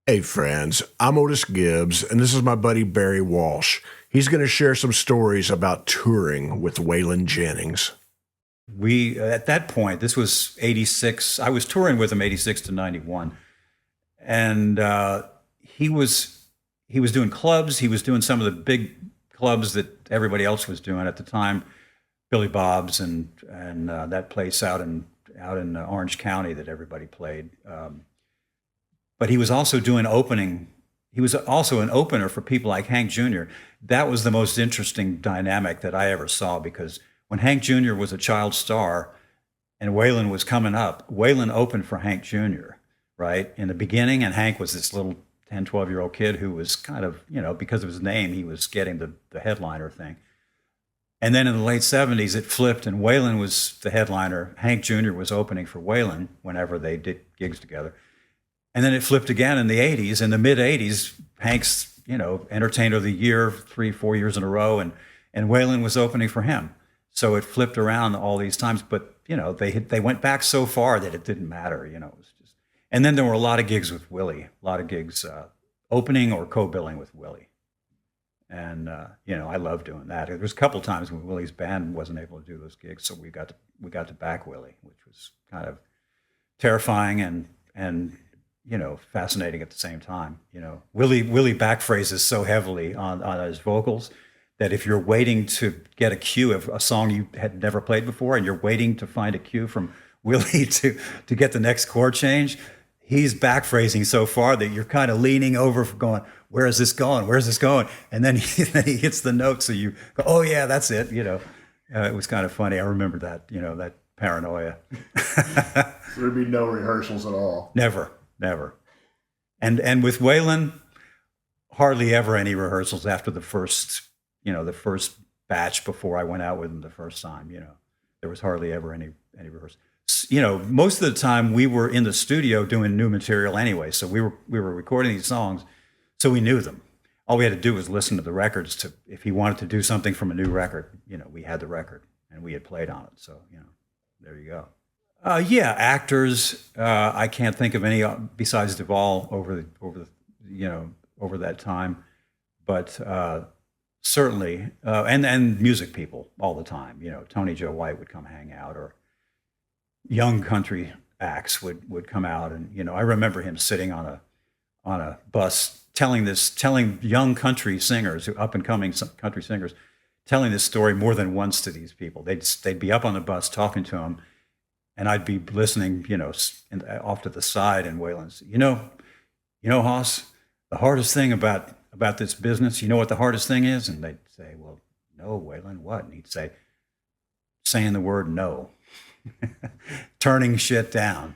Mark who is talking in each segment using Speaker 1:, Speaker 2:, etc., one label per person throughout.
Speaker 1: Hey, friends, I'm Otis Gibbs, and this is my buddy Barry Walsh. He's going to share some stories about touring with Waylon Jennings.
Speaker 2: We at that point, this was '86. I was touring with him '86 to '91, and he was doing clubs. He was doing some of the big clubs that everybody else was doing at the time, Billy Bob's and that place out in Orange County that everybody played. But he was also doing opening. He was also an opener for people like Hank Jr. That was the most interesting dynamic that I ever saw because when Hank Jr. was a child star and Waylon was coming up, Waylon opened for Hank Jr., right? In the beginning, and Hank was this little 10, 12-year-old kid who was kind of, because of his name, he was getting the headliner thing. And then in the late 70s, it flipped, and Waylon was the headliner. Hank Jr. was opening for Waylon whenever they did gigs together. And then it flipped again in the 80s. In the mid-80s, Hank's, Entertainer of the Year 3-4 years in a row, and Waylon was opening for him. So it flipped around all these times. But, they went back so far that it didn't matter, It was just, and then there were a lot of gigs with Willie, a lot of gigs opening or co-billing with Willie. And, I love doing that. There was a couple times when Willie's band wasn't able to do those gigs, so we got to back Willie, which was kind of terrifying and fascinating at the same time. Willie backphrases so heavily on his vocals that if you're waiting to get a cue of a song you had never played before and you're waiting to find a cue from Willie to get the next chord change, he's backphrasing so far that you're kind of leaning over going, where is this going? Where's this going? And then he hits the note. So you go, oh yeah, that's it. It was kind of funny. I remember that, that paranoia.
Speaker 3: There'd be no rehearsals at all.
Speaker 2: Never. And with Waylon, hardly ever any rehearsals after the first batch before I went out with him the first time. There was hardly ever any rehearsal. Most of the time we were in the studio doing new material anyway. So we were recording these songs, so we knew them. All we had to do was listen to the records to, if he wanted to do something from a new record, we had the record and we had played on it. So, there you go. Yeah, actors. I can't think of any besides Duvall over that time, but certainly, and music people all the time. Tony Joe White would come hang out, or young country acts would come out, and I remember him sitting on a bus telling young country singers, up and coming country singers, telling this story more than once to these people. They'd be up on the bus talking to him. And I'd be listening, off to the side, and Waylon said, Hoss, the hardest thing about this business, you know what the hardest thing is? And they'd say, well, no, Waylon, what? And he'd say, saying the word no, turning shit down,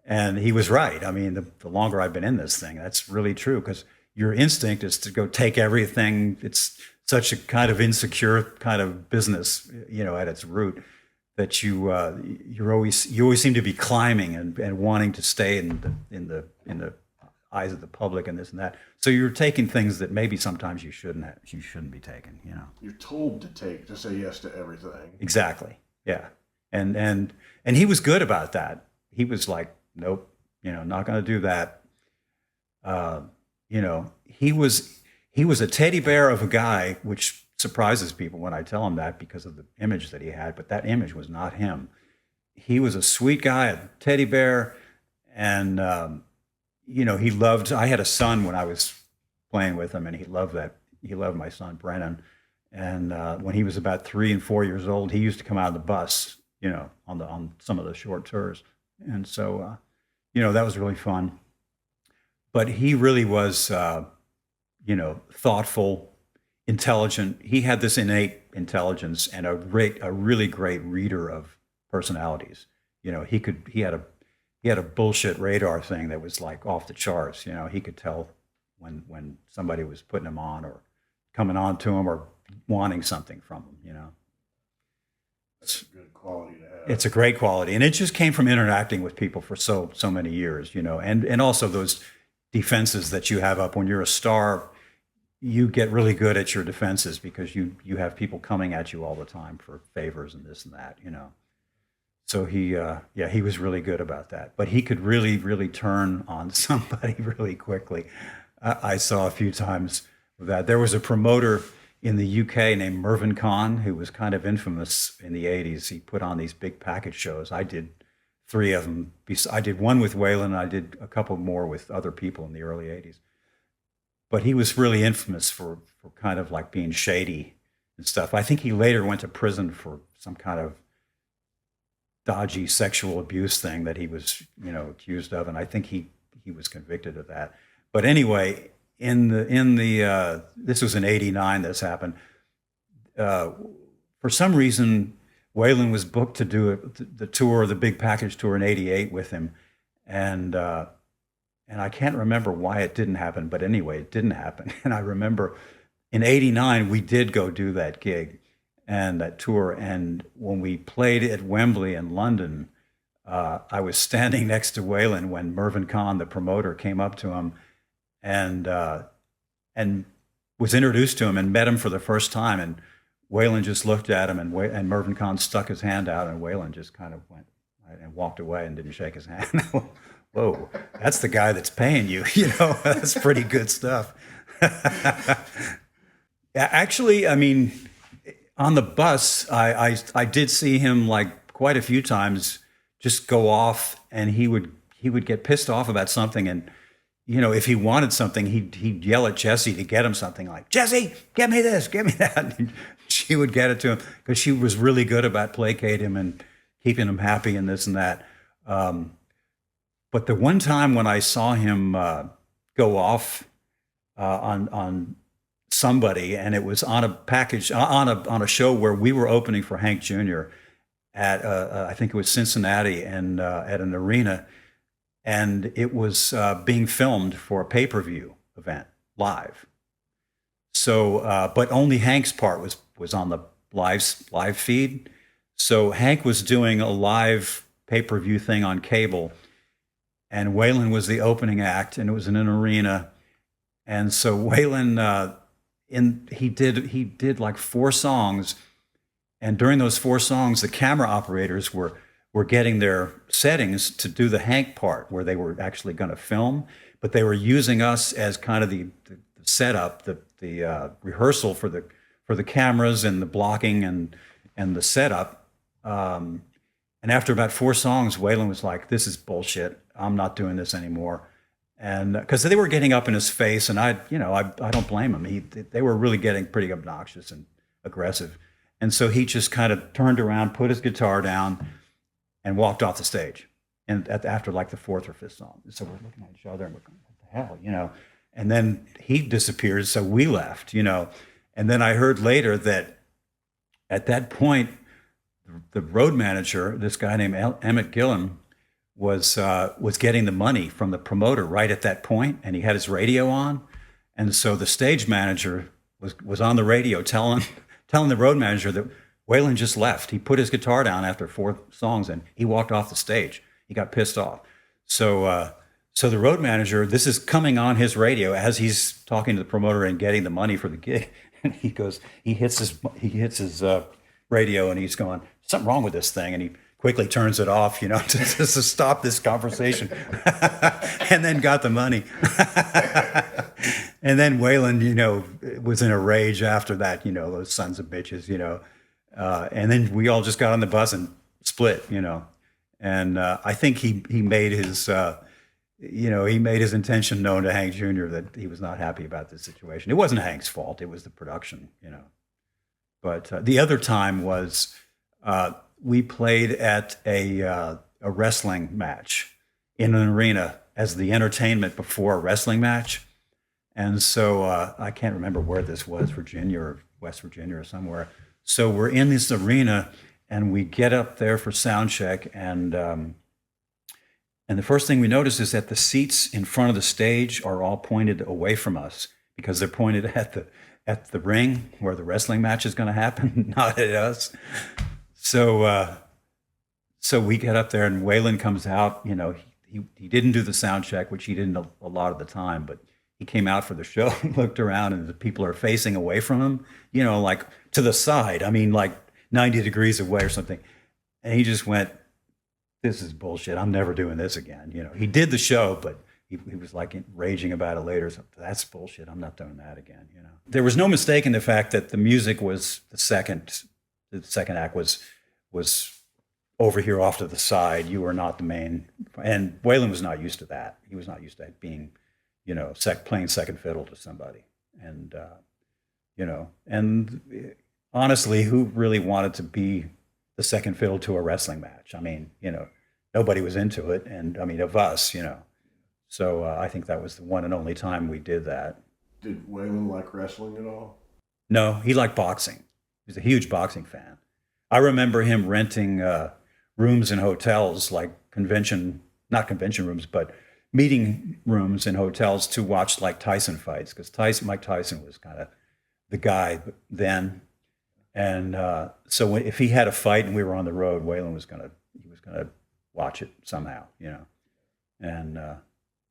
Speaker 2: And he was right. I mean, the longer I've been in this thing, that's really true, because your instinct is to go take everything. It's such a kind of insecure kind of business, at its root, that you always seem to be climbing and wanting to stay in the eyes of the public and this and that. So you're taking things that maybe sometimes you shouldn't be taking.
Speaker 3: You're told to say yes to everything.
Speaker 2: Exactly. Yeah. And he was good about that. He was like, nope, not going to do that. He was a teddy bear of a guy, which surprises people when I tell him that because of the image that he had, but that image was not him. He was a sweet guy, a teddy bear, and he loved. I had a son when I was playing with him, and he loved that. He loved my son Brennan, and when he was about 3 and 4 years old, he used to come out of the bus, on some of the short tours, and so that was really fun. But he really was, thoughtful, intelligent. He had this innate intelligence and a really great reader of personalities. He had a bullshit radar thing that was like off the charts. He could tell when somebody was putting him on or coming on to him or wanting something from him.
Speaker 3: That's a good quality to have.
Speaker 2: It's a great quality, and it just came from interacting with people for so many years. And also those defenses that you have up when you're a star. You get really good at your defenses because you have people coming at you all the time for favors and this and that, So he was really good about that. But he could really, really turn on somebody really quickly. I saw a few times that. There was a promoter in the UK named Mervyn Kahn, who was kind of infamous in the 80s. He put on these big package shows. I did 3 of them. I did one with Waylon, and I did a couple more with other people in the early 80s. But he was really infamous for kind of like being shady and stuff. I think he later went to prison for some kind of dodgy sexual abuse thing that he was, accused of, and I think he was convicted of that. But anyway, in the this was in '89. This happened. For some reason, Waylon was booked to do the tour, the big package tour in '88 with him, and I can't remember why it didn't happen. But anyway, it didn't happen. And I remember in '89 we did go do that gig and that tour. And when we played at Wembley in London, I was standing next to Waylon when Mervyn Kahn, the promoter, came up to him and was introduced to him and met him for the first time. And Waylon just looked at him, and Mervyn Kahn stuck his hand out, and Waylon just kind of went and walked away and didn't shake his hand. Whoa, that's the guy that's paying you. That's pretty good stuff. Actually, I mean, on the bus, I did see him like quite a few times just go off, and he would get pissed off about something, and if he wanted something, he'd yell at Jessie to get him something, like, Jessie, get me this, get me that. And she would get it to him because she was really good about placating him and keeping him happy and this and that. But the one time when I saw him go off on somebody, and it was on a package on a show where we were opening for Hank Jr. at I think it was Cincinnati, and at an arena, and it was being filmed for a pay-per-view event live. So, but only Hank's part was on the live feed. So Hank was doing a live pay-per-view thing on cable, and Waylon was the opening act, and it was in an arena. And so Waylon, he did like 4 songs, and during those 4 songs, the camera operators were getting their settings to do the Hank part, where they were actually going to film, but they were using us as kind of the setup, the rehearsal for the cameras and the blocking and the setup. And after about 4 songs, Waylon was like, "This is bullshit. I'm not doing this anymore." And because they were getting up in his face, and I don't blame him. They were really getting pretty obnoxious and aggressive, and so he just kind of turned around, put his guitar down, and walked off the stage. And after like the 4th or 5th song, so we're looking at each other and we're going, "What the hell?" And then he disappeared, so we left. And then I heard later that at that point, the road manager, this guy named Emmett Gillum, was getting the money from the promoter right at that point, and he had his radio on, and so the stage manager was on the radio telling the road manager that Waylon just left. He put his guitar down after 4 songs, and he walked off the stage. He got pissed off. So the road manager, this is coming on his radio as he's talking to the promoter and getting the money for the gig, and he hits his radio, and he's going, "Something wrong with this thing," and he quickly turns it off, to stop this conversation, and then got the money. And then Waylon, was in a rage after that, those sons of bitches, and then we all just got on the bus and split, and I think he made his, he made his intention known to Hank Jr. that he was not happy about this situation. It wasn't Hank's fault; it was the production, But the other time was we played at a wrestling match in an arena as the entertainment before a wrestling match. And so I can't remember where this was, Virginia or West Virginia or somewhere. So we're in this arena, and we get up there for sound check, and the first thing we notice is that the seats in front of the stage are all pointed away from us, because they're pointed at the ring where the wrestling match is going to happen, not at us. So we get up there, and Waylon comes out. He didn't do the sound check, which he didn't a lot of the time, but he came out for the show and looked around, and the people are facing away from him, like to the side. I mean, like 90 degrees away or something. And he just went, this is bullshit. I'm never doing this again. You know, he did the show, but he was like raging about it later. So that's bullshit. I'm not doing that again. You know, there was no mistake in the fact that the music was the second act was over here off to the side. You were not the main. And Waylon was not used to that. He was not used to being, you know, playing second fiddle to somebody. And, you know, and honestly, who really wanted to be the second fiddle to a wrestling match? I mean, you know, nobody was into it. And I mean, of us, you know. So I think that was the one and only time we did that.
Speaker 3: Did Waylon like wrestling at all?
Speaker 2: No, he liked boxing. He was a huge boxing fan. I remember him renting rooms in hotels, like not convention rooms, but meeting rooms in hotels to watch like Tyson fights, because Mike Tyson was kind of the guy then. And so if he had a fight and we were on the road, Waylon was gonna watch it somehow, you know.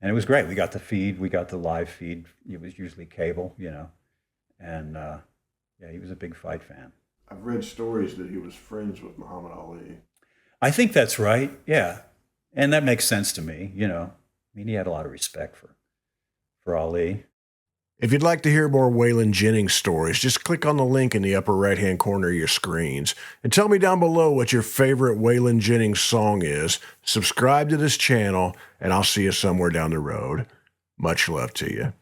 Speaker 2: And it was great. We got the feed. We got the live feed. It was usually cable, you know. And, yeah, he was a big fight fan.
Speaker 3: I've read stories that he was friends with Muhammad Ali.
Speaker 2: I think that's right, yeah. And that makes sense to me, you know. I mean, he had a lot of respect for Ali.
Speaker 1: If you'd like to hear more Waylon Jennings stories, just click on the link in the upper right-hand corner of your screens. And tell me down below what your favorite Waylon Jennings song is. Subscribe to this channel, and I'll see you somewhere down the road. Much love to you.